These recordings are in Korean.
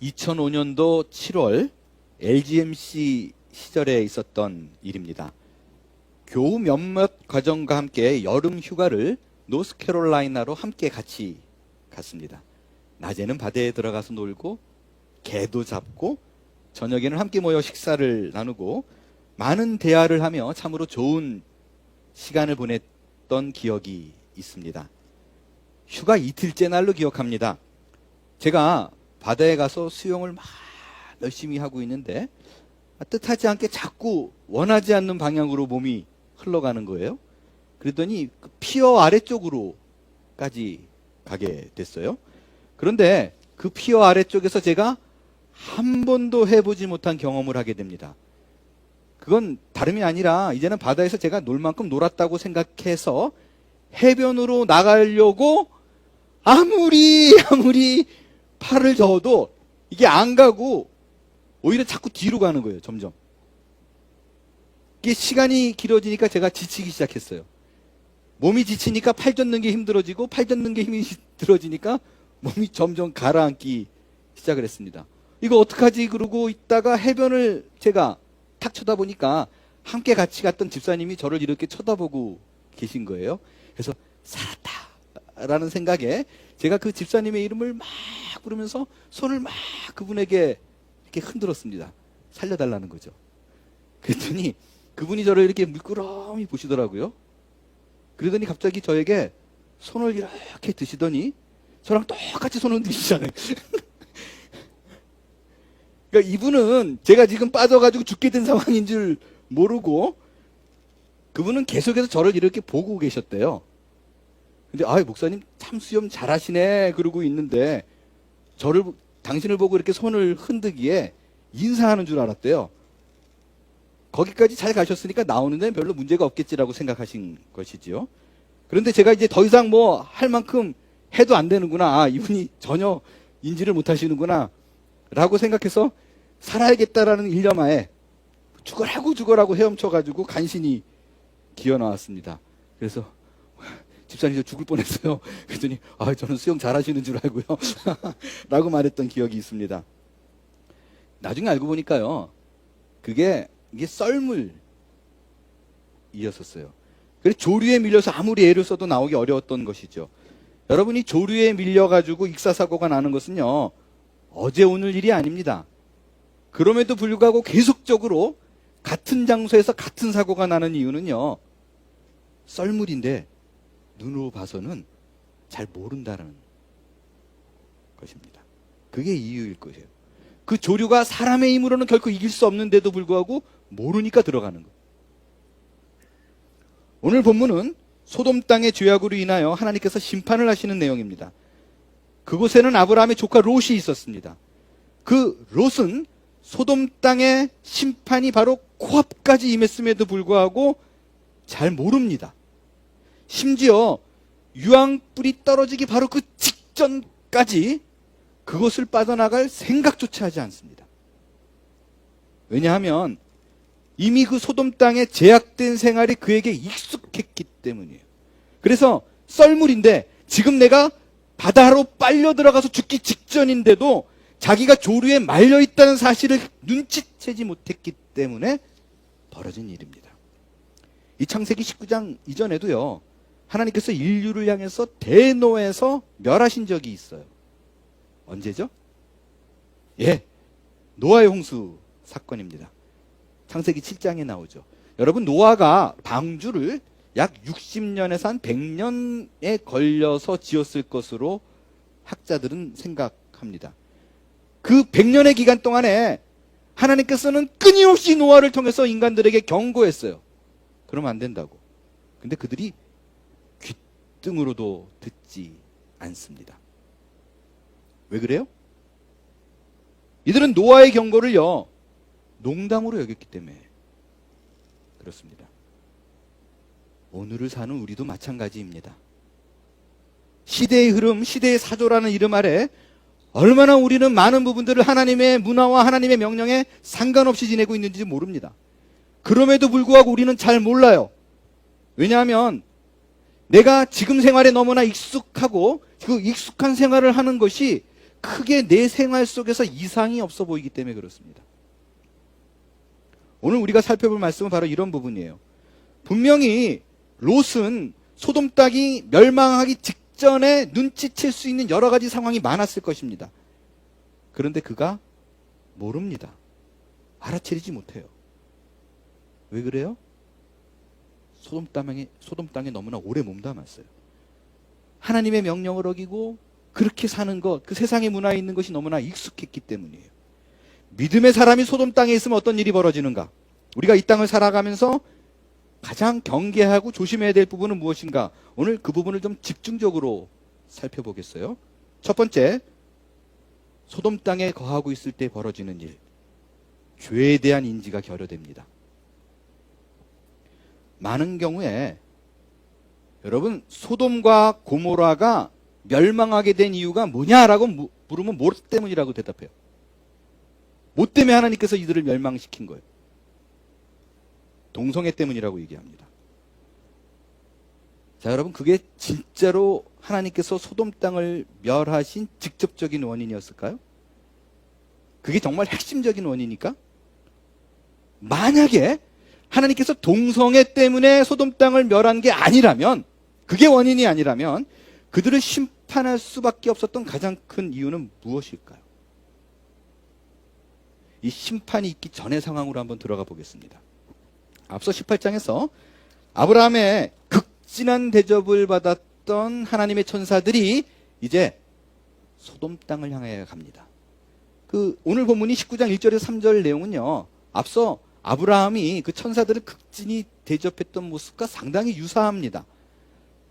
2005년도 7월 LGMC 시절에 있었던 일입니다. 교우 몇몇 과정과 함께 여름 휴가를 노스캐롤라이나로 함께 같이 갔습니다. 낮에는 바다에 들어가서 놀고 개도 잡고 저녁에는 함께 모여 식사를 나누고 많은 대화를 하며 참으로 좋은 시간을 보냈던 기억이 있습니다. 휴가 이틀째 날로 기억합니다. 제가 바다에 가서 수영을 막 열심히 하고 있는데 뜻하지 않게 자꾸 원하지 않는 방향으로 몸이 흘러가는 거예요. 그랬더니 그 피어 아래쪽으로까지 가게 됐어요. 그런데 그 피어 아래쪽에서 제가 한 번도 해보지 못한 경험을 하게 됩니다. 그건 다름이 아니라 이제는 바다에서 제가 놀 만큼 놀았다고 생각해서 해변으로 나가려고 아무리 팔을 저어도 이게 안 가고 오히려 자꾸 뒤로 가는 거예요. 점점. 이게 시간이 길어지니까 제가 지치기 시작했어요. 몸이 지치니까 팔 젓는 게 힘들어지고 팔 젓는 게 힘이 들어지니까 몸이 점점 가라앉기 시작을 했습니다. 이거 어떡하지? 그러고 있다가 해변을 제가 탁 쳐다보니까 함께 같이 갔던 집사님이 저를 이렇게 쳐다보고 계신 거예요. 그래서 살았다 라는 생각에 제가 그 집사님의 이름을 막 부르면서 손을 막 그분에게 이렇게 흔들었습니다. 살려달라는 거죠. 그랬더니 그분이 저를 이렇게 물끄러미 보시더라고요. 그러더니 갑자기 저에게 손을 이렇게 드시더니 저랑 똑같이 손을 드시잖아요. 그러니까 이분은 제가 지금 빠져가지고 죽게 된 상황인 줄 모르고 그분은 계속해서 저를 이렇게 보고 계셨대요. 근데 목사님 참 수염 잘하시네 그러고 있는데 당신을 보고 이렇게 손을 흔들기에 인사하는 줄 알았대요. 거기까지 잘 가셨으니까 나오는 데는 별로 문제가 없겠지라고 생각하신 것이지요. 그런데 제가 이제 더 이상 뭐 할 만큼 해도 안 되는구나. 이분이 전혀 인지를 못 하시는구나 라고 생각해서 살아야겠다라는 일념하에 죽어라고 헤엄쳐가지고 간신히 기어 나왔습니다. 그래서 집사님 저 죽을 뻔했어요. 그랬더니 저는 수영 잘하시는 줄 알고요 라고 말했던 기억이 있습니다. 나중에 알고 보니까요, 이게 썰물이었었어요. 그래서 조류에 밀려서 아무리 애를 써도 나오기 어려웠던 것이죠. 여러분이 조류에 밀려가지고 익사사고가 나는 것은요, 어제 오늘 일이 아닙니다. 그럼에도 불구하고 계속적으로 같은 장소에서 같은 사고가 나는 이유는요, 썰물인데 눈으로 봐서는 잘 모른다는 것입니다. 그게 이유일 것이에요. 그 조류가 사람의 힘으로는 결코 이길 수 없는데도 불구하고 모르니까 들어가는 거예요. 오늘 본문은 소돔 땅의 죄악으로 인하여 하나님께서 심판을 하시는 내용입니다. 그곳에는 아브라함의 조카 롯이 있었습니다. 그 롯은 소돔 땅의 심판이 바로 코앞까지 임했음에도 불구하고 잘 모릅니다. 심지어 유황불이 떨어지기 바로 그 직전까지 그것을 빠져나갈 생각조차 하지 않습니다. 왜냐하면 이미 그 소돔 땅의 제약된 생활이 그에게 익숙했기 때문이에요. 그래서 썰물인데 지금 내가 바다로 빨려 들어가서 죽기 직전인데도 자기가 조류에 말려 있다는 사실을 눈치채지 못했기 때문에 벌어진 일입니다. 이 창세기 19장 이전에도요, 하나님께서 인류를 향해서 대노에서 멸하신 적이 있어요. 언제죠? 노아의 홍수 사건입니다. 창세기 7장에 나오죠. 여러분, 노아가 방주를 약 60년에서 한 100년에 걸려서 지었을 것으로 학자들은 생각합니다. 그 100년의 기간 동안에 하나님께서는 끊임없이 노아를 통해서 인간들에게 경고했어요. 그러면 안 된다고. 근데 그들이 귓등으로도 듣지 않습니다. 왜 그래요? 이들은 노아의 경고를요, 농담으로 여겼기 때문에 그렇습니다. 오늘을 사는 우리도 마찬가지입니다. 시대의 흐름, 시대의 사조라는 이름 아래 얼마나 우리는 많은 부분들을 하나님의 문화와 하나님의 명령에 상관없이 지내고 있는지 모릅니다. 그럼에도 불구하고 우리는 잘 몰라요. 왜냐하면 내가 지금 생활에 너무나 익숙하고 그 익숙한 생활을 하는 것이 크게 내 생활 속에서 이상이 없어 보이기 때문에 그렇습니다. 오늘 우리가 살펴볼 말씀은 바로 이런 부분이에요. 분명히 롯은 소돔 땅이 멸망하기 직전에 눈치챌 수 있는 여러 가지 상황이 많았을 것입니다. 그런데 그가 모릅니다. 알아채리지 못해요. 왜 그래요? 소돔 땅에 너무나 오래 몸담았어요. 하나님의 명령을 어기고 그렇게 사는 것, 그 세상의 문화에 있는 것이 너무나 익숙했기 때문이에요. 믿음의 사람이 소돔 땅에 있으면 어떤 일이 벌어지는가? 우리가 이 땅을 살아가면서 가장 경계하고 조심해야 될 부분은 무엇인가? 오늘 그 부분을 좀 집중적으로 살펴보겠어요. 첫 번째, 소돔 땅에 거하고 있을 때 벌어지는 일, 죄에 대한 인지가 결여됩니다. 많은 경우에 여러분, 소돔과 고모라가 멸망하게 된 이유가 뭐냐라고 물으면 뭐 때문이라고 대답해요. 뭐 때문에 하나님께서 이들을 멸망시킨 거예요? 동성애 때문이라고 얘기합니다. 자, 여러분, 그게 진짜로 하나님께서 소돔 땅을 멸하신 직접적인 원인이었을까요? 그게 정말 핵심적인 원인입니까? 만약에 하나님께서 동성애 때문에 소돔 땅을 멸한 게 아니라면, 그게 원인이 아니라면 그들을 심판할 수밖에 없었던 가장 큰 이유는 무엇일까요? 이 심판이 있기 전의 상황으로 한번 들어가 보겠습니다. 앞서 18장에서 아브라함의 극진한 대접을 받았던 하나님의 천사들이 이제 소돔 땅을 향해 갑니다. 오늘 본문이 19장 1절에서 3절 내용은요, 앞서 아브라함이 그 천사들을 극진히 대접했던 모습과 상당히 유사합니다.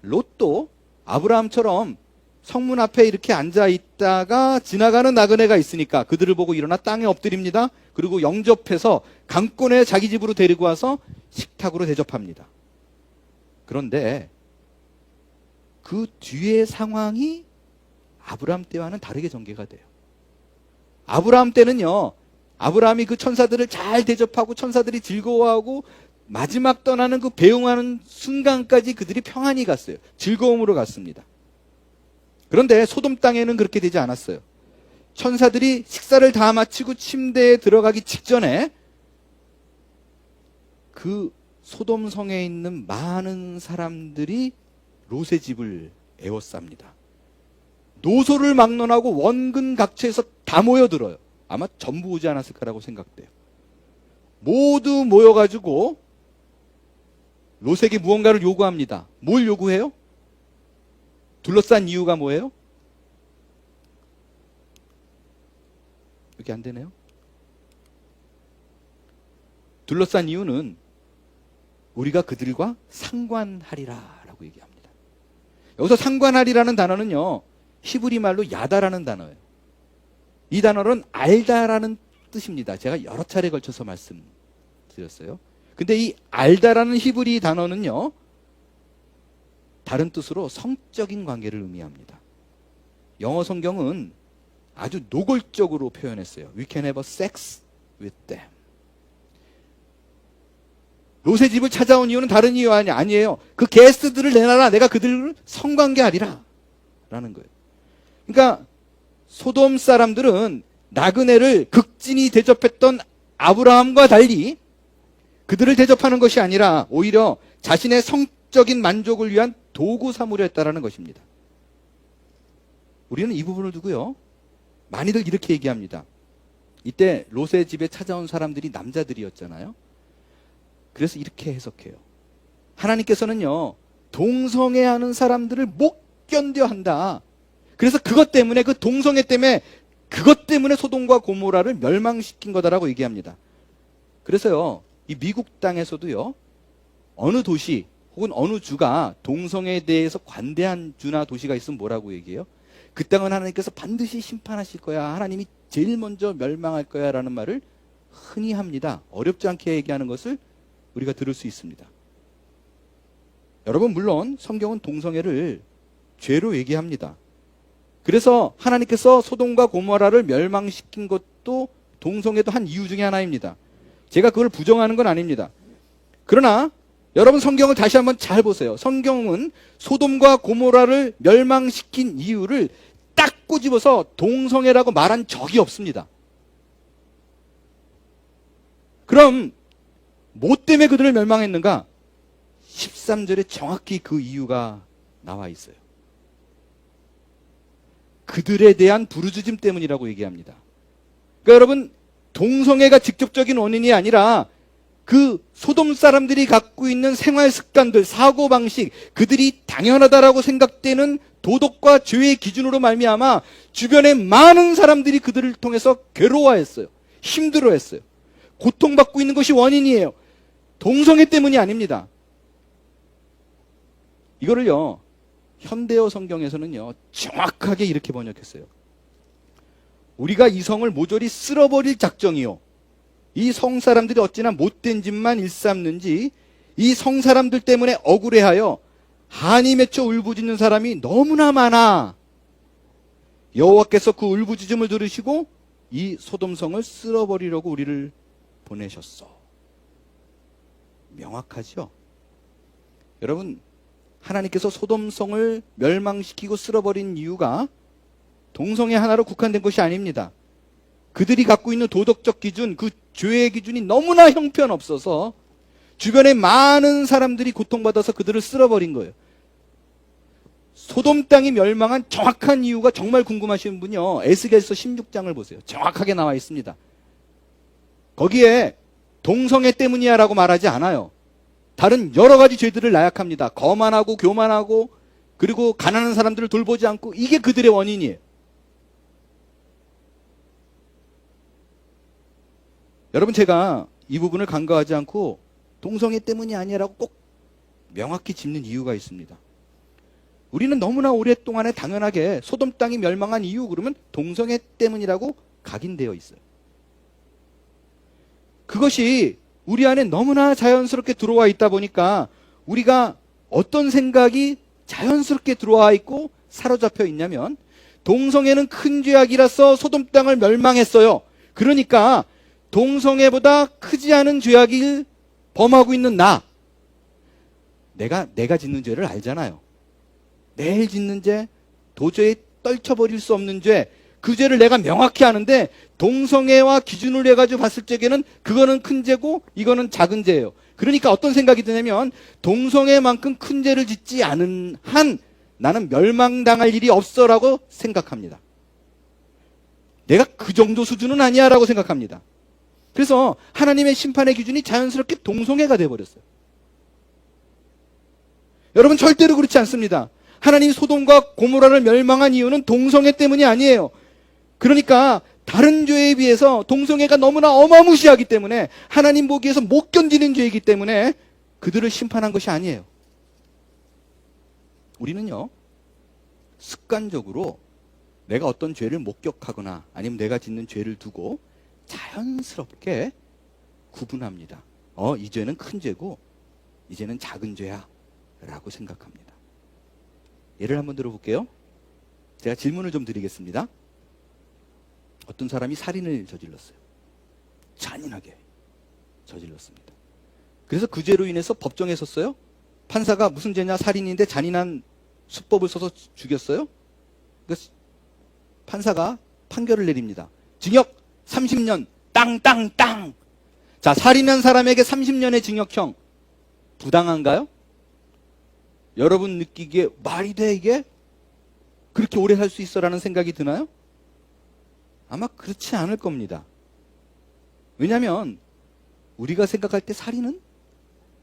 롯도 아브라함처럼 성문 앞에 이렇게 앉아 있다가 지나가는 나그네가 있으니까 그들을 보고 일어나 땅에 엎드립니다. 그리고 영접해서 강권에 자기 집으로 데리고 와서 식탁으로 대접합니다. 그런데 그 뒤의 상황이 아브라함 때와는 다르게 전개가 돼요. 아브라함 때는요, 아브라함이 그 천사들을 잘 대접하고 천사들이 즐거워하고 마지막 떠나는 그 배웅하는 순간까지 그들이 평안히 갔어요. 즐거움으로 갔습니다. 그런데 소돔 땅에는 그렇게 되지 않았어요. 천사들이 식사를 다 마치고 침대에 들어가기 직전에 그 소돔 성에 있는 많은 사람들이 롯의 집을 에워쌉니다. 노소를 막론하고 원근 각처에서 다 모여들어요. 아마 전부 오지 않았을 거라고 생각돼요. 모두 모여가지고 롯에게 무언가를 요구합니다. 뭘 요구해요? 둘러싼 이유가 뭐예요? 이렇게 안 되네요. 둘러싼 이유는 우리가 그들과 상관하리라 라고 얘기합니다. 여기서 상관하리라는 단어는요, 히브리 말로 야다라는 단어예요. 이 단어는 알다라는 뜻입니다. 제가 여러 차례 걸쳐서 말씀드렸어요. 근데 이 알다라는 히브리 단어는요, 다른 뜻으로 성적인 관계를 의미합니다. 영어 성경은 아주 노골적으로 표현했어요. We can have a sex with them. 롯의 집을 찾아온 이유는 다른 이유 아니에요. 그 게스트들을 내놔라. 내가 그들을 성관계하리라. 라는 거예요. 그러니까 소돔 사람들은 나그네를 극진히 대접했던 아브라함과 달리 그들을 대접하는 것이 아니라 오히려 자신의 성적인 만족을 위한 도구 삼으려 했다라는 것입니다. 우리는 이 부분을 두고요, 많이들 이렇게 얘기합니다. 이때 롯의 집에 찾아온 사람들이 남자들이었잖아요. 그래서 이렇게 해석해요. 하나님께서는요, 동성애하는 사람들을 못 견뎌 한다. 그래서 그것 때문에, 그 동성애 때문에, 그것 때문에 소돔과 고모라를 멸망시킨 거다라고 얘기합니다. 그래서요, 이 미국 땅에서도요, 어느 도시 혹은 어느 주가 동성애에 대해서 관대한 주나 도시가 있으면 뭐라고 얘기해요? 그 땅은 하나님께서 반드시 심판하실 거야. 하나님이 제일 먼저 멸망할 거야. 라는 말을 흔히 합니다. 어렵지 않게 얘기하는 것을 우리가 들을 수 있습니다. 여러분, 물론 성경은 동성애를 죄로 얘기합니다. 그래서 하나님께서 소돔과 고모라를 멸망시킨 것도 동성애도 한 이유 중에 하나입니다. 제가 그걸 부정하는 건 아닙니다. 그러나 여러분, 성경을 다시 한번 잘 보세요. 성경은 소돔과 고모라를 멸망시킨 이유를 딱 꼬집어서 동성애라고 말한 적이 없습니다. 그럼 뭐 때문에 그들을 멸망했는가? 13절에 정확히 그 이유가 나와 있어요. 그들에 대한 부르짖음 때문이라고 얘기합니다. 그러니까 여러분, 동성애가 직접적인 원인이 아니라 그 소돔 사람들이 갖고 있는 생활 습관들, 사고방식, 그들이 당연하다라고 생각되는 도덕과 죄의 기준으로 말미암아 주변의 많은 사람들이 그들을 통해서 괴로워했어요. 힘들어했어요. 고통받고 있는 것이 원인이에요. 동성애 때문이 아닙니다. 이거를요, 현대어 성경에서는요, 정확하게 이렇게 번역했어요. 우리가 이 성을 모조리 쓸어버릴 작정이요. 이 성 사람들이 어찌나 못된 짓만 일삼는지 이 성 사람들 때문에 억울해하여 한이 맺혀 울부짖는 사람이 너무나 많아. 여호와께서 그 울부짖음을 들으시고 이 소돔성을 쓸어버리려고 우리를 보내셨어. 명확하죠? 여러분, 하나님께서 소돔성을 멸망시키고 쓸어버린 이유가 동성애 하나로 국한된 것이 아닙니다. 그들이 갖고 있는 도덕적 기준, 그 죄의 기준이 너무나 형편없어서 주변에 많은 사람들이 고통받아서 그들을 쓸어버린 거예요. 소돔 땅이 멸망한 정확한 이유가 정말 궁금하신 분이요, 에스겔서 16장을 보세요. 정확하게 나와 있습니다. 거기에 동성애 때문이야 라고 말하지 않아요. 다른 여러 가지 죄들을 나약합니다. 거만하고 교만하고 그리고 가난한 사람들을 돌보지 않고, 이게 그들의 원인이에요. 여러분, 제가 이 부분을 간과하지 않고 동성애 때문이 아니라고 꼭 명확히 짚는 이유가 있습니다. 우리는 너무나 오랫동안에 당연하게 소돔 땅이 멸망한 이유 그러면 동성애 때문이라고 각인되어 있어요. 그것이 우리 안에 너무나 자연스럽게 들어와 있다 보니까 우리가 어떤 생각이 자연스럽게 들어와 있고 사로잡혀 있냐면, 동성애는 큰 죄악이라서 소돔 땅을 멸망했어요. 그러니까 동성애보다 크지 않은 죄악을 범하고 있는 내가 짓는 죄를 알잖아요. 매일 짓는 죄, 도저히 떨쳐버릴 수 없는 죄, 그 죄를 내가 명확히 아는데 동성애와 기준을 해가지고 봤을 적에는 그거는 큰 죄고 이거는 작은 죄예요. 그러니까 어떤 생각이 드냐면, 동성애만큼 큰 죄를 짓지 않은 한 나는 멸망당할 일이 없어라고 생각합니다. 내가 그 정도 수준은 아니야 라고 생각합니다. 그래서 하나님의 심판의 기준이 자연스럽게 동성애가 돼버렸어요. 여러분, 절대로 그렇지 않습니다. 하나님이 소돔과 고모라를 멸망한 이유는 동성애 때문이 아니에요. 그러니까 다른 죄에 비해서 동성애가 너무나 어마무시하기 때문에, 하나님 보기에서 못 견디는 죄이기 때문에 그들을 심판한 것이 아니에요. 우리는요, 습관적으로 내가 어떤 죄를 목격하거나 아니면 내가 짓는 죄를 두고 자연스럽게 구분합니다. 이 죄는 큰 죄고 이 죄는 작은 죄야 라고 생각합니다. 예를 한번 들어볼게요. 제가 질문을 좀 드리겠습니다. 어떤 사람이 살인을 저질렀어요. 잔인하게 저질렀습니다. 그래서 그 죄로 인해서 법정에 섰어요. 판사가 무슨 죄냐, 살인인데 잔인한 수법을 써서 죽였어요. 그래서 판사가 판결을 내립니다. 징역 30년 땅땅땅. 자, 살인한 사람에게 30년의 징역형 부당한가요? 여러분 느끼기에 말이 돼 이게? 그렇게 오래 살 수 있어 라는 생각이 드나요? 아마 그렇지 않을 겁니다. 왜냐하면 우리가 생각할 때 살인은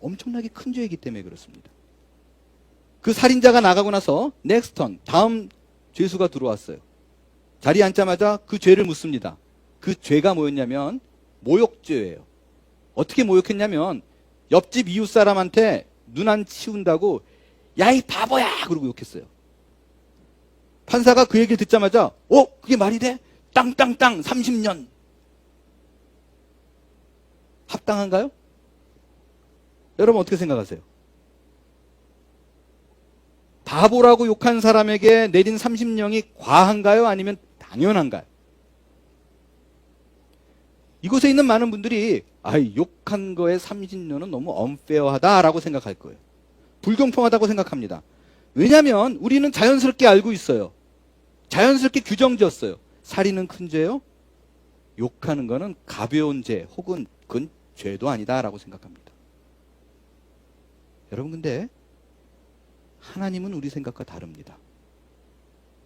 엄청나게 큰 죄이기 때문에 그렇습니다. 그 살인자가 나가고 나서 넥스턴, 다음 죄수가 들어왔어요. 자리에 앉자마자 그 죄를 묻습니다. 그 죄가 뭐였냐면 모욕죄예요. 어떻게 모욕했냐면, 옆집 이웃 사람한테 눈 안 치운다고 야 이 바보야 그러고 욕했어요. 판사가 그 얘기를 듣자마자 그게 말이 돼? 땅땅땅 30년. 합당한가요? 여러분 어떻게 생각하세요? 바보라고 욕한 사람에게 내린 30년이 과한가요? 아니면 당연한가요? 이곳에 있는 많은 분들이 욕한 거에 30년은 너무 언페어하다라고 생각할 거예요. 불공평하다고 생각합니다. 왜냐하면 우리는 자연스럽게 알고 있어요. 자연스럽게 규정지었어요. 살인은 큰 죄요. 욕하는 거는 가벼운 죄 혹은 그건 죄도 아니다라고 생각합니다. 여러분 근데 하나님은 우리 생각과 다릅니다.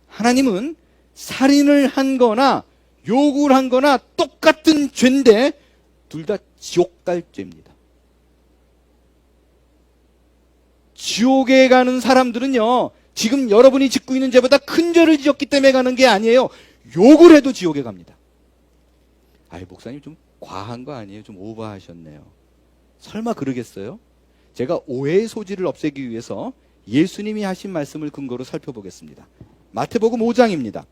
하나님은 살인을 한 거나 욕을 한 거나 똑같은 죄인데 둘 다 지옥 갈 죄입니다. 지옥에 가는 사람들은요, 지금 여러분이 짓고 있는 죄보다 큰 죄를 지었기 때문에 가는 게 아니에요. 욕을 해도 지옥에 갑니다. 아이, 목사님 좀 과한 거 아니에요? 좀 오버하셨네요. 설마 그러겠어요? 제가 오해의 소지를 없애기 위해서 예수님이 하신 말씀을 근거로 살펴보겠습니다. 마태복음 5장입니다.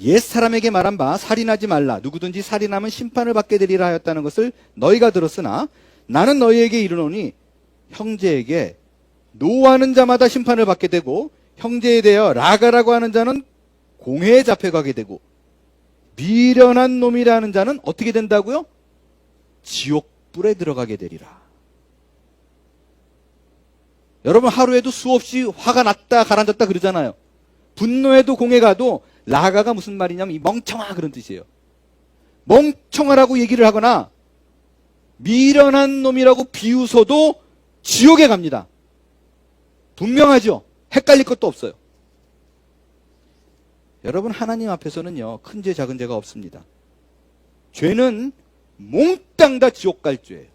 옛 사람에게 말한 바 살인하지 말라. 누구든지 살인하면 심판을 받게 되리라 하였다는 것을 너희가 들었으나 나는 너희에게 이르노니 형제에게 노하는 자마다 심판을 받게 되고 형제에 대하여 라가라고 하는 자는 공회에 잡혀가게 되고 미련한 놈이라는 자는 어떻게 된다고요? 지옥불에 들어가게 되리라. 여러분 하루에도 수없이 화가 났다 가라앉았다 그러잖아요. 분노해도 공회 가도 라가가 무슨 말이냐면 이 멍청아 그런 뜻이에요. 멍청하라고 얘기를 하거나 미련한 놈이라고 비웃어도 지옥에 갑니다. 분명하죠? 헷갈릴 것도 없어요. 여러분 하나님 앞에서는요 큰 죄 작은 죄가 없습니다. 죄는 몽땅 다 지옥 갈 죄예요.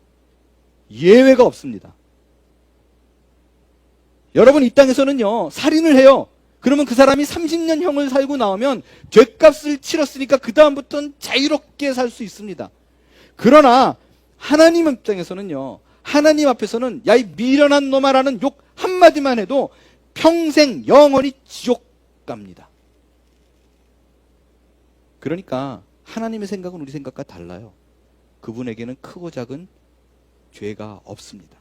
예외가 없습니다. 여러분 이 땅에서는요 살인을 해요. 그러면 그 사람이 30년 형을 살고 나오면 죄값을 치렀으니까 그 다음부터는 자유롭게 살 수 있습니다. 그러나 하나님 입장에서는요 하나님 앞에서는 야 이 미련한 놈아라는 욕 한마디만 해도 평생 영원히 지옥 갑니다. 그러니까 하나님의 생각은 우리 생각과 달라요. 그분에게는 크고 작은 죄가 없습니다.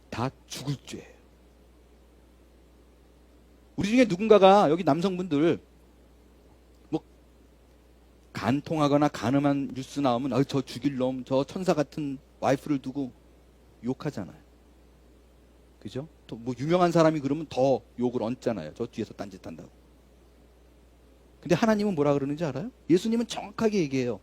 다 죽을 죄예요. 우리 중에 누군가가 여기 남성분들 뭐 간통하거나 간음한 뉴스 나오면 저 죽일 놈, 저 천사 같은 와이프를 두고 욕하잖아요. 그죠? 또 뭐 유명한 사람이 그러면 더 욕을 얹잖아요. 저 뒤에서 딴짓한다고. 근데 하나님은 뭐라 그러는지 알아요? 예수님은 정확하게 얘기해요.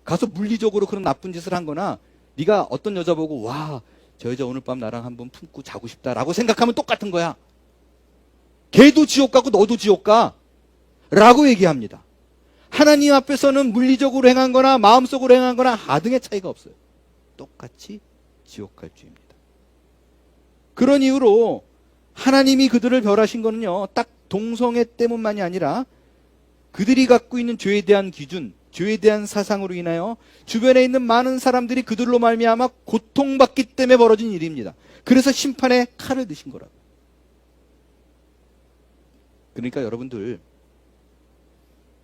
가서 물리적으로 그런 나쁜 짓을 한 거나 네가 어떤 여자 보고 와, 저 여자 오늘 밤 나랑 한번 품고 자고 싶다라고 생각하면 똑같은 거야. 걔도 지옥 가고 너도 지옥 가 라고 얘기합니다. 하나님 앞에서는 물리적으로 행한 거나 마음속으로 행한 거나 하등의 차이가 없어요. 똑같이 지옥 갈 죄입니다. 그런 이유로 하나님이 그들을 벌하신 거는요 딱 동성애 때문만이 아니라 그들이 갖고 있는 죄에 대한 기준, 죄에 대한 사상으로 인하여 주변에 있는 많은 사람들이 그들로 말미암아 고통받기 때문에 벌어진 일입니다. 그래서 심판의 칼을 드신 거라고. 그러니까 여러분들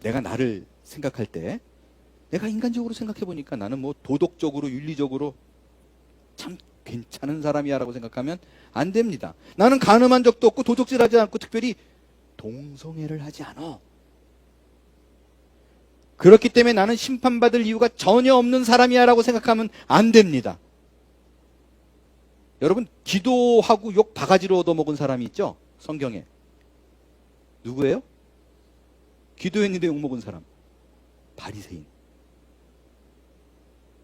내가 나를 생각할 때 내가 인간적으로 생각해 보니까 나는 뭐 도덕적으로 윤리적으로 참 괜찮은 사람이야 라고 생각하면 안 됩니다. 나는 간음한 적도 없고 도적질하지 않고 특별히 동성애를 하지 않아. 그렇기 때문에 나는 심판받을 이유가 전혀 없는 사람이야 라고 생각하면 안 됩니다. 여러분 기도하고 욕 바가지로 얻어먹은 사람이 있죠? 성경에. 누구예요? 기도했는데 욕먹은 사람. 바리새인.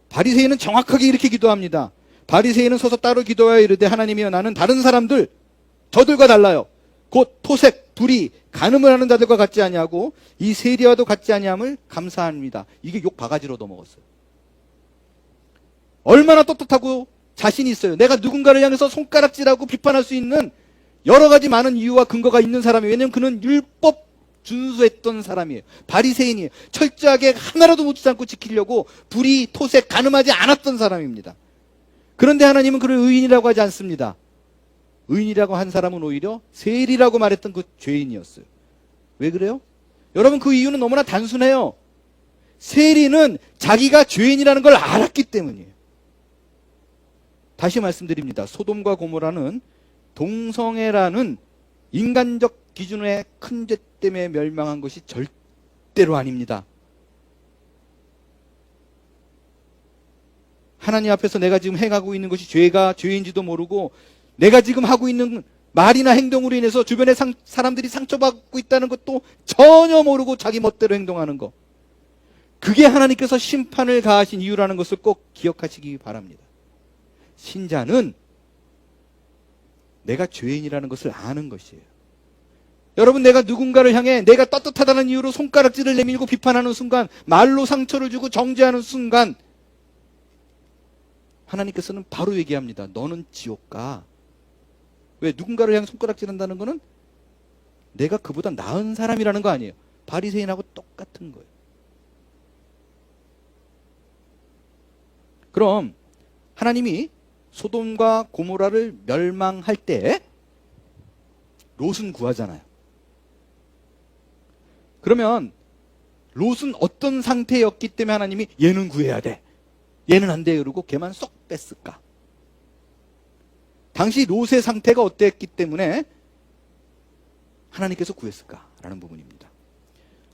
바리새인은 정확하게 이렇게 기도합니다. 바리새인은 서서 따로 기도하여 이르되 하나님이여 나는 다른 사람들 저들과 달라요. 곧 토색, 불의, 간음을 하는 자들과 같지 아니하고 이 세리와도 같지 아니함을 감사합니다. 이게 욕 바가지로 얻어먹었어요. 얼마나 떳떳하고 자신이 있어요. 내가 누군가를 향해서 손가락질하고 비판할 수 있는 여러 가지 많은 이유와 근거가 있는 사람이에요. 왜냐하면 그는 율법 준수했던 사람이에요. 바리새인이에요. 철저하게 하나라도 묻지 않고 지키려고 불의, 토색, 간음하지 않았던 사람입니다. 그런데 하나님은 그를 의인이라고 하지 않습니다. 의인이라고 한 사람은 오히려 세리라고 말했던 그 죄인이었어요. 왜 그래요? 여러분 그 이유는 너무나 단순해요. 세리는 자기가 죄인이라는 걸 알았기 때문이에요. 다시 말씀드립니다. 소돔과 고모라는 동성애라는 인간적 기준의 큰 죄 때문에 멸망한 것이 절대로 아닙니다. 하나님 앞에서 내가 지금 행하고 있는 것이 죄가 죄인지도 모르고 내가 지금 하고 있는 말이나 행동으로 인해서 주변의 사람들이 상처받고 있다는 것도 전혀 모르고 자기 멋대로 행동하는 거. 그게 하나님께서 심판을 가하신 이유라는 것을 꼭 기억하시기 바랍니다. 신자는 내가 죄인이라는 것을 아는 것이에요. 여러분, 내가 누군가를 향해 내가 떳떳하다는 이유로 손가락질을 내밀고 비판하는 순간, 말로 상처를 주고 정죄하는 순간, 하나님께서는 바로 얘기합니다. 너는 지옥 가. 왜? 누군가를 향해 손가락질한다는 것은 내가 그보다 나은 사람이라는 거 아니에요. 바리새인하고 똑같은 거예요. 그럼 하나님이 소돔과 고모라를 멸망할 때 롯은 구하잖아요. 그러면 롯은 어떤 상태였기 때문에 하나님이 얘는 구해야 돼, 얘는 안 돼, 그러고 걔만 쏙 뺐을까? 당시 롯의 상태가 어땠기 때문에 하나님께서 구했을까라는 부분입니다.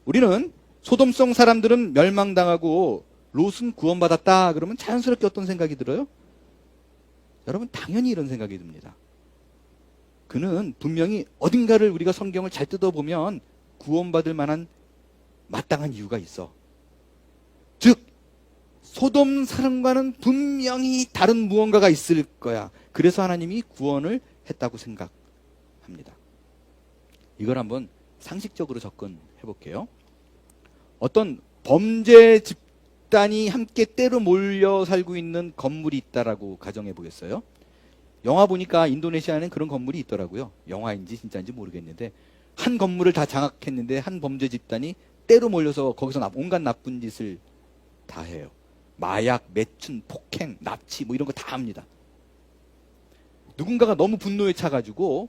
우리는 소돔성 사람들은 멸망당하고 롯은 구원받았다 그러면 자연스럽게 어떤 생각이 들어요? 여러분, 당연히 이런 생각이 듭니다. 그는 분명히 어딘가를 우리가 성경을 잘 뜯어보면 구원받을 만한 마땅한 이유가 있어. 즉, 소돔 사람과는 분명히 다른 무언가가 있을 거야. 그래서 하나님이 구원을 했다고 생각합니다. 이걸 한번 상식적으로 접근해 볼게요. 어떤 범죄 집단이 함께 때로 몰려 살고 있는 건물이 있다라고 가정해 보겠어요. 영화 보니까 인도네시아에는 그런 건물이 있더라고요. 영화인지 진짜인지 모르겠는데, 한 건물을 다 장악했는데 한 범죄 집단이 때로 몰려서 거기서 온갖 나쁜 짓을 다 해요. 마약, 매춘, 폭행, 납치 뭐 이런 거 다 합니다. 누군가가 너무 분노에 차가지고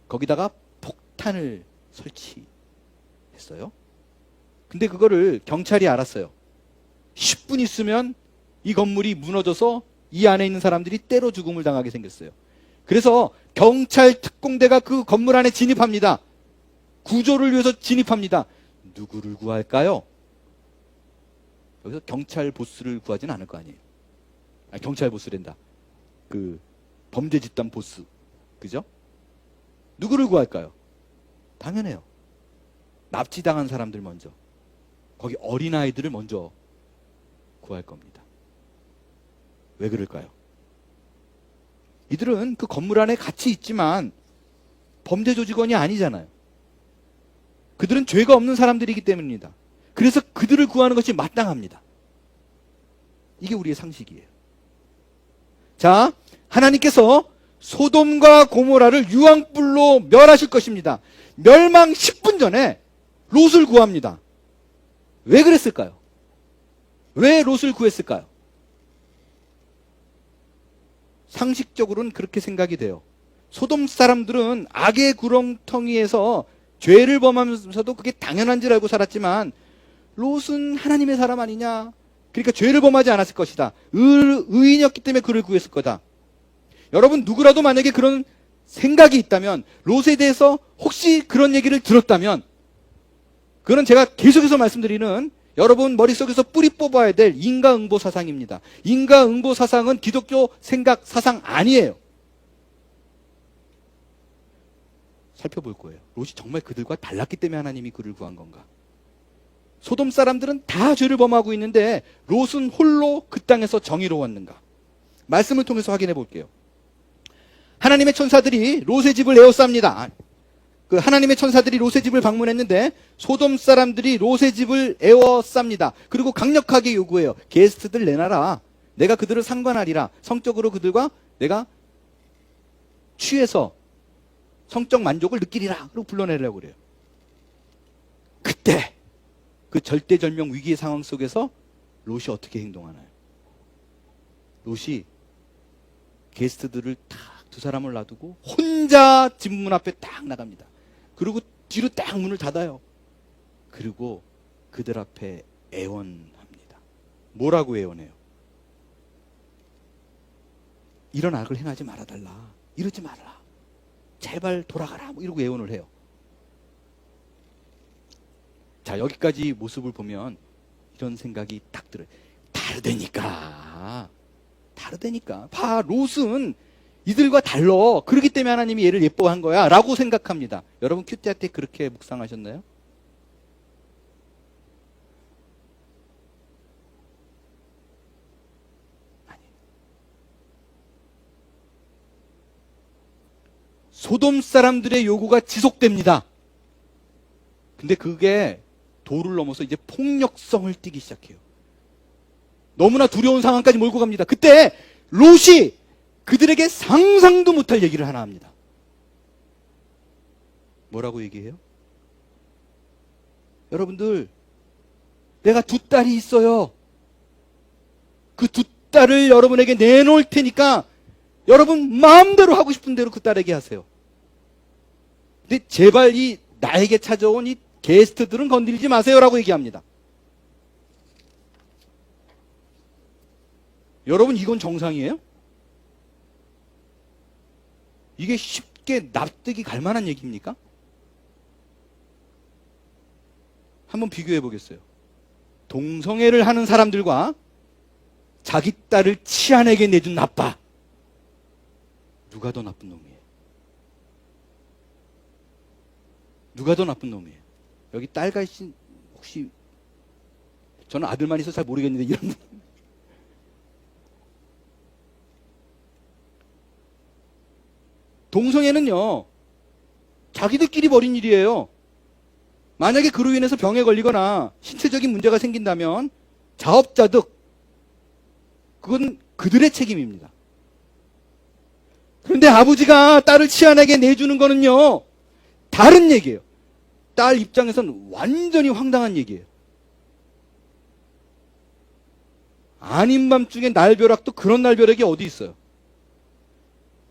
거기다가 폭탄을 설치했어요. 근데 그거를 경찰이 알았어요. 10분 있으면 이 건물이 무너져서 이 안에 있는 사람들이 때로 죽음을 당하게 생겼어요. 그래서 경찰 특공대가 그 건물 안에 진입합니다. 구조를 위해서 진입합니다. 누구를 구할까요? 여기서 경찰 보스를 구하지는 않을 거 아니에요. 아니, 경찰 보스랜다. 그 범죄 집단 보스. 그죠? 누구를 구할까요? 당연해요. 납치당한 사람들 먼저. 거기 어린아이들을 먼저 구할 겁니다. 왜 그럴까요? 이들은 그 건물 안에 같이 있지만 범죄 조직원이 아니잖아요. 그들은 죄가 없는 사람들이기 때문입니다. 그래서 그들을 구하는 것이 마땅합니다. 이게 우리의 상식이에요. 자, 하나님께서 소돔과 고모라를 유황불로 멸하실 것입니다. 멸망 10분 전에 롯을 구합니다. 왜 그랬을까요? 왜 롯을 구했을까요? 상식적으로는 그렇게 생각이 돼요. 소돔 사람들은 악의 구렁텅이에서 죄를 범하면서도 그게 당연한 줄 알고 살았지만, 롯은 하나님의 사람 아니냐? 그러니까 죄를 범하지 않았을 것이다. 의인이었기 때문에 그를 구했을 거다. 여러분, 누구라도 만약에 그런 생각이 있다면, 롯에 대해서 혹시 그런 얘기를 들었다면, 그건 제가 계속해서 말씀드리는 여러분 머릿속에서 뿌리 뽑아야 될 인과응보 사상입니다. 인과응보 사상은 기독교 생각 사상 아니에요. 살펴볼 거예요. 롯이 정말 그들과 달랐기 때문에 하나님이 그를 구한 건가? 소돔 사람들은 다 죄를 범하고 있는데 롯은 홀로 그 땅에서 정의로웠는가? 말씀을 통해서 확인해 볼게요. 하나님의 천사들이 롯의 집을 에워쌉니다. 그 하나님의 천사들이 롯의 집을 방문했는데 소돔 사람들이 롯의 집을 에워쌉니다. 그리고 강력하게 요구해요. 게스트들 내놔라. 내가 그들을 상관하리라. 성적으로 그들과 내가 취해서 성적 만족을 느끼리라. 그리고 불러내려고 그래요. 그때 그 절대절명 위기의 상황 속에서 롯이 어떻게 행동하나요? 롯이 게스트들을 딱 두 사람을 놔두고 혼자 집 문 앞에 딱 나갑니다. 그리고 뒤로 딱 문을 닫아요. 그리고 그들 앞에 애원합니다. 뭐라고 애원해요? 이런 악을 행하지 말아달라. 이러지 말아라. 제발 돌아가라. 뭐 이러고 애원을 해요. 자, 여기까지 모습을 보면 이런 생각이 딱 들어요. 다르다니까. 봐, 롯은 이들과 달라. 그렇기 때문에 하나님이 얘를 예뻐한 거야 라고 생각합니다. 여러분 큐티아 때 그렇게 묵상하셨나요? 소돔 사람들의 요구가 지속됩니다. 근데 그게 도를 넘어서 이제 폭력성을 띠기 시작해요. 너무나 두려운 상황까지 몰고 갑니다. 그때 롯이 그들에게 상상도 못할 얘기를 하나 합니다. 뭐라고 얘기해요? 여러분들, 내가 두 딸이 있어요. 그 두 딸을 여러분에게 내놓을 테니까 여러분 마음대로 하고 싶은 대로 그 딸에게 하세요. 근데 제발 이 나에게 찾아온 이 게스트들은 건드리지 마세요라고 얘기합니다. 여러분 이건 정상이에요? 이게 쉽게 납득이 갈 만한 얘기입니까? 한번 비교해 보겠어요. 동성애를 하는 사람들과 자기 딸을 치아내게 내준 아빠, 누가 더 나쁜 놈이에요? 누가 더 나쁜 놈이에요? 여기 딸과 씨 혹시, 저는 아들만 있어서 잘 모르겠는데 이런 분. 동성애는요, 자기들끼리 벌인 일이에요. 만약에 그로 인해서 병에 걸리거나 신체적인 문제가 생긴다면 자업자득, 그건 그들의 책임입니다. 그런데 아버지가 딸을 치아내게 내주는 거는요, 다른 얘기예요. 딸 입장에서는 완전히 황당한 얘기예요. 아닌 밤중에 날벼락도 그런 날벼락이 어디 있어요?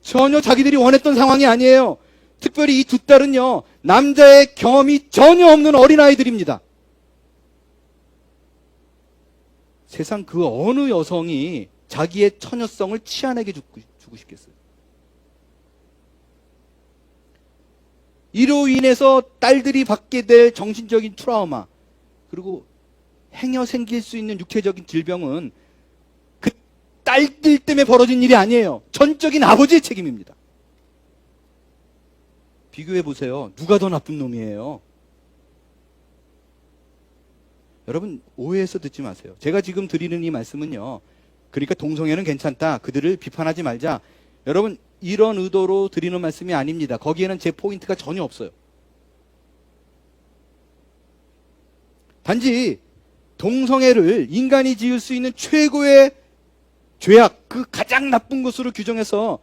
전혀 자기들이 원했던 상황이 아니에요. 특별히 이 두 딸은요, 남자의 경험이 전혀 없는 어린아이들입니다. 세상 그 어느 여성이 자기의 처녀성을 치아내게 주고 싶겠어요? 이로 인해서 딸들이 받게 될 정신적인 트라우마, 그리고 행여 생길 수 있는 육체적인 질병은 그 딸들 때문에 벌어진 일이 아니에요. 전적인 아버지의 책임입니다. 비교해 보세요. 누가 더 나쁜 놈이에요? 여러분 오해해서 듣지 마세요. 제가 지금 드리는 이 말씀은요, 그러니까 동성애는 괜찮다, 그들을 비판하지 말자, 여러분 이런 의도로 드리는 말씀이 아닙니다. 거기에는 제 포인트가 전혀 없어요. 단지 동성애를 인간이 지을 수 있는 최고의 죄악, 그 가장 나쁜 것으로 규정해서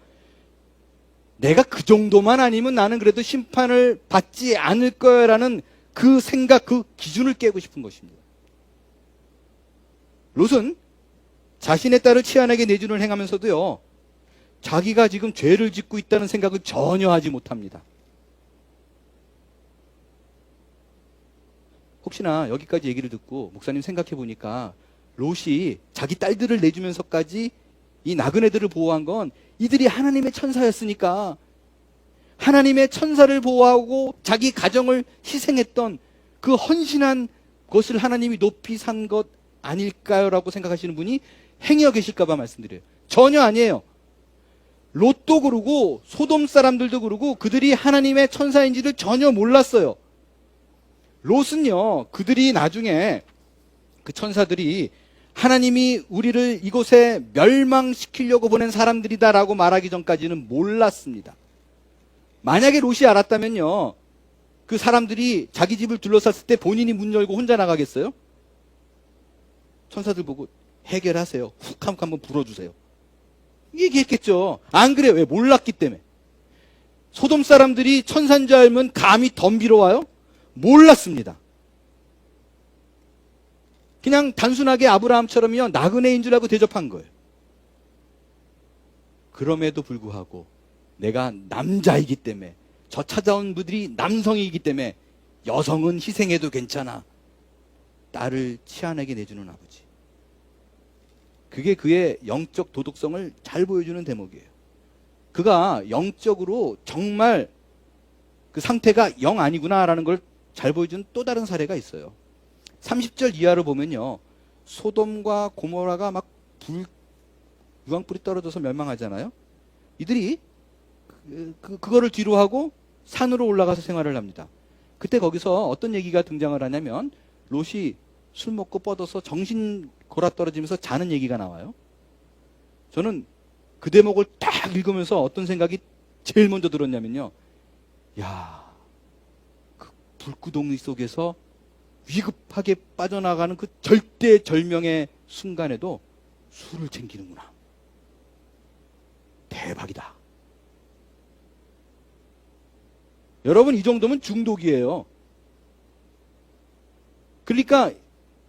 내가 그 정도만 아니면 나는 그래도 심판을 받지 않을 거라는 그 생각, 그 기준을 깨고 싶은 것입니다. 롯은 자신의 딸을 치아내게 내주는 행하면서도요, 자기가 지금 죄를 짓고 있다는 생각을 전혀 하지 못합니다. 혹시나 여기까지 얘기를 듣고 목사님 생각해 보니까 롯이 자기 딸들을 내주면서까지 이 나그네들을 보호한 건 이들이 하나님의 천사였으니까 하나님의 천사를 보호하고 자기 가정을 희생했던 그 헌신한 것을 하나님이 높이 산 것 아닐까요? 라고 생각하시는 분이 행여 계실까봐 말씀드려요. 전혀 아니에요. 롯도 그러고 소돔 사람들도 그러고 그들이 하나님의 천사인지를 전혀 몰랐어요. 롯은요, 그들이 나중에 그 천사들이 하나님이 우리를 이곳에 멸망시키려고 보낸 사람들이다라고 말하기 전까지는 몰랐습니다. 만약에 롯이 알았다면요, 그 사람들이 자기 집을 둘러쌌을 때 본인이 문 열고 혼자 나가겠어요? 천사들 보고 해결하세요. 훅 한번 불어주세요. 얘기했겠죠. 안 그래요. 왜? 몰랐기 때문에. 소돔 사람들이 천사인 줄 알면 감히 덤비러 와요? 몰랐습니다. 그냥 단순하게 아브라함처럼요, 나그네인 줄 알고 대접한 거예요. 그럼에도 불구하고 내가 남자이기 때문에, 저 찾아온 분들이 남성이기 때문에 여성은 희생해도 괜찮아, 딸을 치아내게 내주는 아버지. 그게 그의 영적 도덕성을 잘 보여주는 대목이에요. 그가 영적으로 정말 그 상태가 영 아니구나라는 걸 잘 보여주는 또 다른 사례가 있어요. 30절 이하로 보면요, 소돔과 고모라가 막 유황불이 떨어져서 멸망하잖아요. 이들이 그거를 뒤로 하고 산으로 올라가서 생활을 합니다. 그때 거기서 어떤 얘기가 등장을 하냐면 롯이 술 먹고 뻗어서 정신 골아떨어지면서 자는 얘기가 나와요. 저는 그 대목을 딱 읽으면서 어떤 생각이 제일 먼저 들었냐면요. 야, 그 불구덩이 속에서 위급하게 빠져나가는 그 절대절명의 순간에도 술을 챙기는구나. 대박이다. 여러분, 이 정도면 중독이에요. 그러니까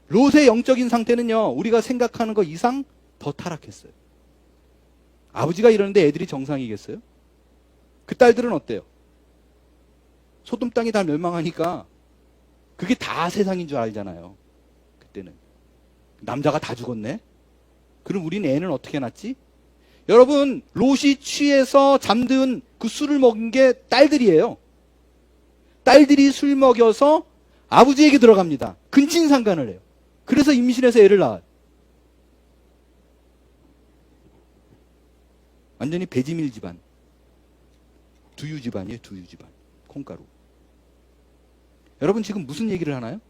롯의 영적인 상태는요, 우리가 생각하는 것 이상 더 타락했어요. 아버지가 이러는데 애들이 정상이겠어요? 그 딸들은 어때요? 소돔 땅이 다 멸망하니까 그게 다 세상인 줄 알잖아요. 그때는 남자가 다 죽었네. 그럼 우린 애는 어떻게 낳지? 여러분, 롯이 취해서 잠든 그 술을 먹은 게 딸들이에요. 딸들이 술 먹여서 아버지에게 들어갑니다. 근친상간을 해요. 그래서 임신해서 애를 낳아요. 완전히 배지밀 집안, 두유 집안이에요. 두유 집안, 콩가루. 여러분, 지금 무슨 얘기를 하나요?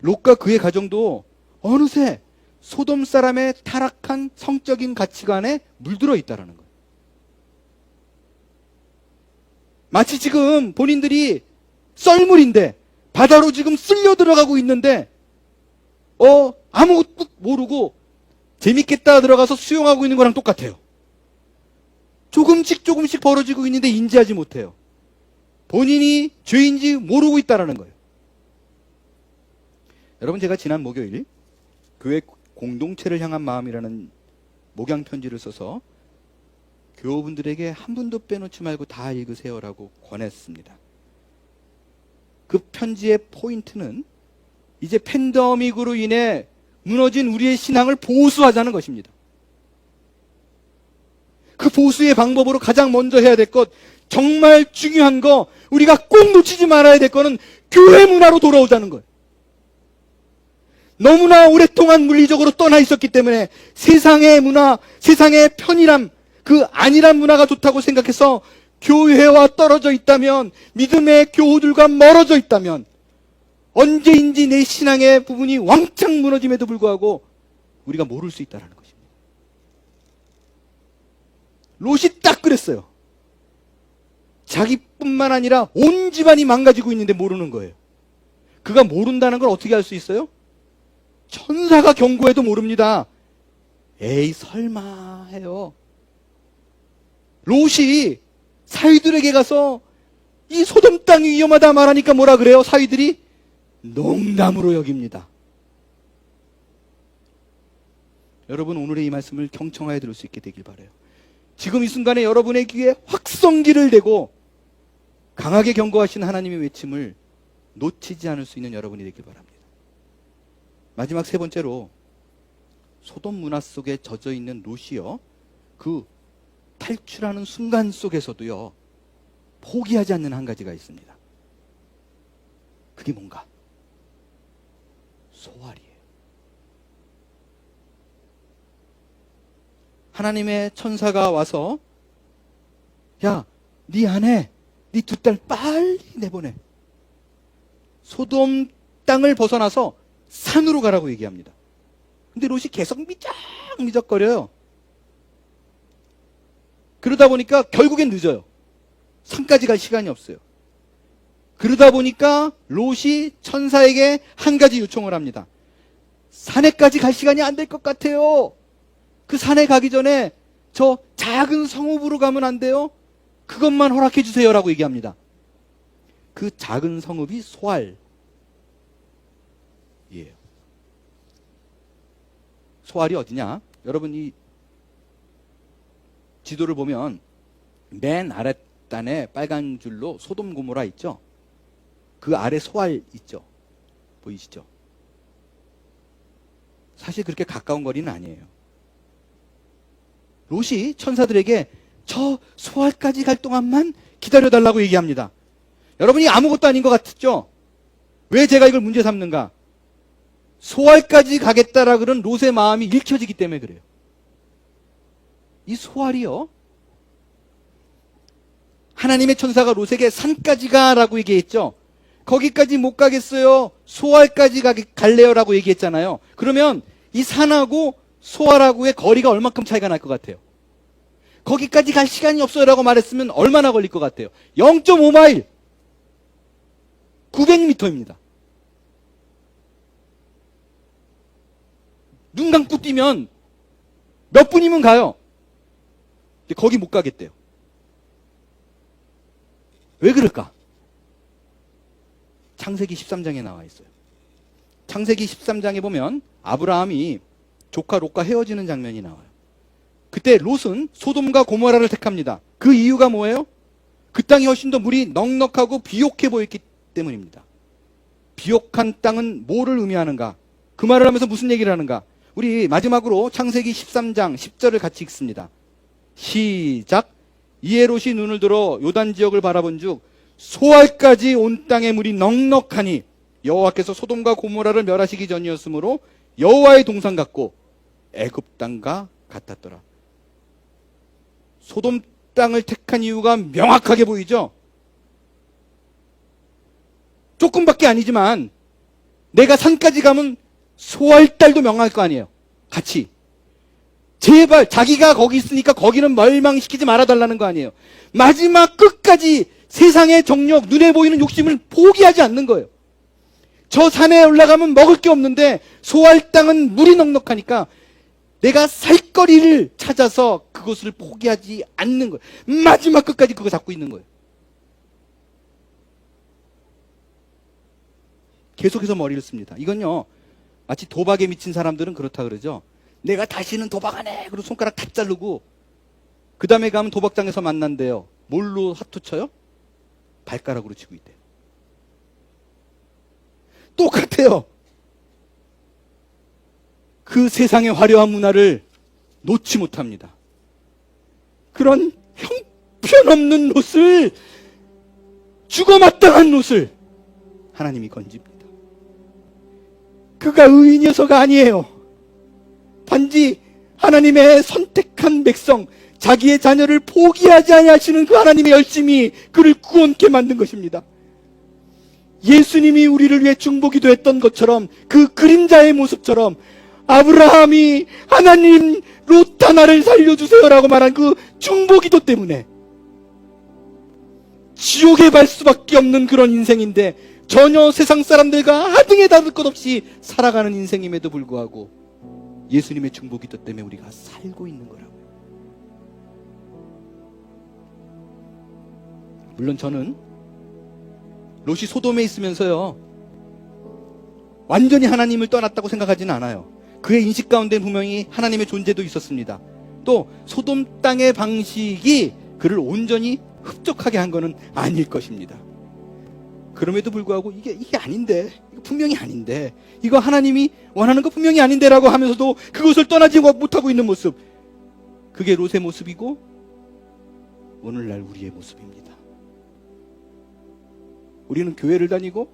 롯과 그의 가정도 어느새 소돔 사람의 타락한 성적인 가치관에 물들어 있다라는 거예요. 마치 지금 본인들이 썰물인데 바다로 지금 쓸려 들어가고 있는데 아무것도 모르고 재밌겠다 들어가서 수영하고 있는 거랑 똑같아요. 조금씩 벌어지고 있는데 인지하지 못해요. 본인이 죄인지 모르고 있다라는 거예요. 여러분, 제가 지난 목요일 교회 공동체를 향한 마음이라는 목양 편지를 써서 교우분들에게 한 분도 빼놓지 말고 다 읽으세요라고 권했습니다. 그 편지의 포인트는 이제 팬데믹으로 인해 무너진 우리의 신앙을 보수하자는 것입니다. 그 보수의 방법으로 가장 먼저 해야 될 것, 정말 중요한 거, 우리가 꼭 놓치지 말아야 될 거는 교회 문화로 돌아오자는 거예요. 너무나 오랫동안 물리적으로 떠나 있었기 때문에 세상의 문화, 세상의 편의람, 그 안일한 문화가 좋다고 생각해서 교회와 떨어져 있다면, 믿음의 교우들과 멀어져 있다면 언제인지 내 신앙의 부분이 왕창 무너짐에도 불구하고 우리가 모를 수 있다는 것입니다. 롯이 딱 그랬어요. 자기뿐만 아니라 온 집안이 망가지고 있는데 모르는 거예요. 그가 모른다는 걸 어떻게 알 수 있어요? 천사가 경고해도 모릅니다. 에이, 설마 해요. 롯이 사위들에게 가서 이 소돔 땅이 위험하다 말하니까 뭐라 그래요? 사위들이 농담으로 여깁니다. 여러분, 오늘의 이 말씀을 경청하여 들을 수 있게 되길 바라요. 지금 이 순간에 여러분의 귀에 확성기를 대고 강하게 경고하신 하나님의 외침을 놓치지 않을 수 있는 여러분이 되길 바랍니다. 마지막 세 번째로, 소돔 문화 속에 젖어 있는 롯이요, 그 탈출하는 순간 속에서도요, 포기하지 않는 한 가지가 있습니다. 그게 뭔가? 소알이에요. 하나님의 천사가 와서, 야, 네 아내, 네 두 딸 빨리 내보내. 소돔 땅을 벗어나서 산으로 가라고 얘기합니다. 근데 롯이 계속 미적미적거려요. 그러다 보니까 결국엔 늦어요. 산까지 갈 시간이 없어요. 그러다 보니까 롯이 천사에게 한 가지 요청을 합니다. 산에까지 갈 시간이 안 될 것 같아요. 그 산에 가기 전에 저 작은 성읍으로 가면 안 돼요? 그것만 허락해 주세요라고 얘기합니다. 그 작은 성읍이 소알이에요. 소알이 어디냐? 여러분, 이 지도를 보면 맨 아랫단에 빨간 줄로 소돔 고모라 있죠? 그 아래 소알 있죠? 보이시죠? 사실 그렇게 가까운 거리는 아니에요. 롯이 천사들에게 저 소알까지 갈 동안만 기다려달라고 얘기합니다. 여러분이 아무것도 아닌 것 같죠? 왜 제가 이걸 문제 삼는가? 소알까지 가겠다라 그런 롯의 마음이 읽혀지기 때문에 그래요. 이 소알이요, 하나님의 천사가 롯에게 산까지 가라고 얘기했죠. 거기까지 못 가겠어요. 소알까지 갈래요 라고 얘기했잖아요. 그러면 이 산하고 소알하고의 거리가 얼마큼 차이가 날 것 같아요? 거기까지 갈 시간이 없어요 라고 말했으면 얼마나 걸릴 것 같아요? 0.5마일 900m입니다. 눈 감고 뛰면 몇 분이면 가요. 근데 거기 못 가겠대요. 왜 그럴까? 창세기 13장에 나와 있어요. 창세기 13장에 보면 아브라함이 조카 롯과 헤어지는 장면이 나와요. 그때 롯은 소돔과 고모라를 택합니다. 그 이유가 뭐예요? 그 땅이 훨씬 더 물이 넉넉하고 비옥해 보였기 때문입니다. 비옥한 땅은 뭐를 의미하는가? 그 말을 하면서 무슨 얘기를 하는가? 우리 마지막으로 창세기 13장 10절을 같이 읽습니다. 시작. 이에 롯이 눈을 들어 요단 지역을 바라본즉 소알까지 온 땅의 물이 넉넉하니 여호와께서 소돔과 고모라를 멸하시기 전이었으므로 여호와의 동산 같고 애굽 땅과 같았더라. 소돔 땅을 택한 이유가 명확하게 보이죠? 조금밖에 아니지만 내가 산까지 가면 소알 딸도 명할 거 아니에요. 같이. 제발 자기가 거기 있으니까 거기는 멸망시키지 말아달라는 거 아니에요. 마지막 끝까지 세상의 정욕, 눈에 보이는 욕심을 포기하지 않는 거예요. 저 산에 올라가면 먹을 게 없는데 소알 땅은 물이 넉넉하니까 내가 살 거리를 찾아서 그것을 포기하지 않는 거예요. 마지막 끝까지 그거 잡고 있는 거예요. 계속해서 머리를 씁니다. 이건요, 마치 도박에 미친 사람들은 그렇다 그러죠. 내가 다시는 도박 안 해. 그리고 손가락 다 자르고 그 다음에 가면 도박장에서 만난대요. 뭘로 사투 쳐요? 발가락으로 치고 있대요. 똑같아요. 그 세상의 화려한 문화를 놓지 못합니다. 그런 형편없는 롯을, 죽어마땅한 롯을 하나님이 건집니다. 그가 의인이어서가 아니에요. 단지 하나님의 선택한 백성, 자기의 자녀를 포기하지 아니하시는 그 하나님의 열심이 그를 구원케 만든 것입니다. 예수님이 우리를 위해 중보기도 했던 것처럼, 그 그림자의 모습처럼 아브라함이 하나님 롯 하나를 살려주세요라고 말한 그 중보기도 때문에 지옥에 갈 수밖에 없는 그런 인생인데, 전혀 세상 사람들과 하등에 다를 것 없이 살아가는 인생임에도 불구하고 예수님의 중보기도 때문에 우리가 살고 있는 거라고요. 물론 저는 롯이 소돔에 있으면서요, 완전히 하나님을 떠났다고 생각하지는 않아요. 그의 인식 가운데는 분명히 하나님의 존재도 있었습니다. 또 소돔 땅의 방식이 그를 온전히 흡족하게 한 것은 아닐 것입니다. 그럼에도 불구하고 이게 아닌데, 이거 분명히 아닌데, 이거 하나님이 원하는 거 분명히 아닌데라고 하면서도 그것을 떠나지 못하고 있는 모습, 그게 롯의 모습이고 오늘날 우리의 모습입니다. 우리는 교회를 다니고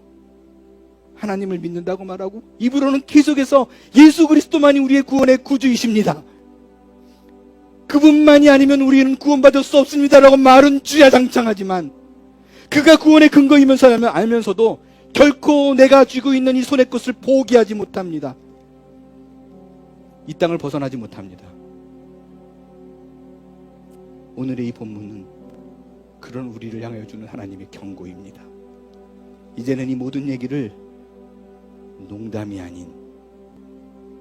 하나님을 믿는다고 말하고 입으로는 계속해서 예수 그리스도만이 우리의 구원의 구주이십니다, 그분만이 아니면 우리는 구원받을 수 없습니다라고 말은 주야장창하지만, 그가 구원의 근거이면서 알면서도 결코 내가 쥐고 있는 이 손의 것을 포기하지 못합니다. 이 땅을 벗어나지 못합니다. 오늘의 이 본문은 그런 우리를 향하여 주는 하나님의 경고입니다. 이제는 이 모든 얘기를 농담이 아닌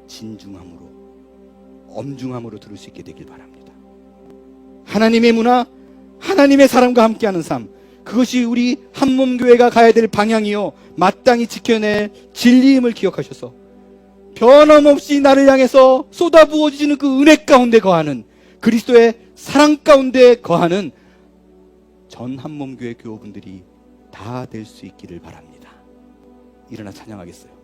진중함으로, 엄중함으로 들을 수 있게 되길 바랍니다. 하나님의 문화, 하나님의 사람과 함께하는 삶, 그것이 우리 한몸교회가 가야 될 방향이요 마땅히 지켜낼 진리임을 기억하셔서 변함없이 나를 향해서 쏟아부어지는 그 은혜 가운데 거하는, 그리스도의 사랑 가운데 거하는 전 한몸교회 교우분들이 다 될 수 있기를 바랍니다. 일어나 찬양하겠어요.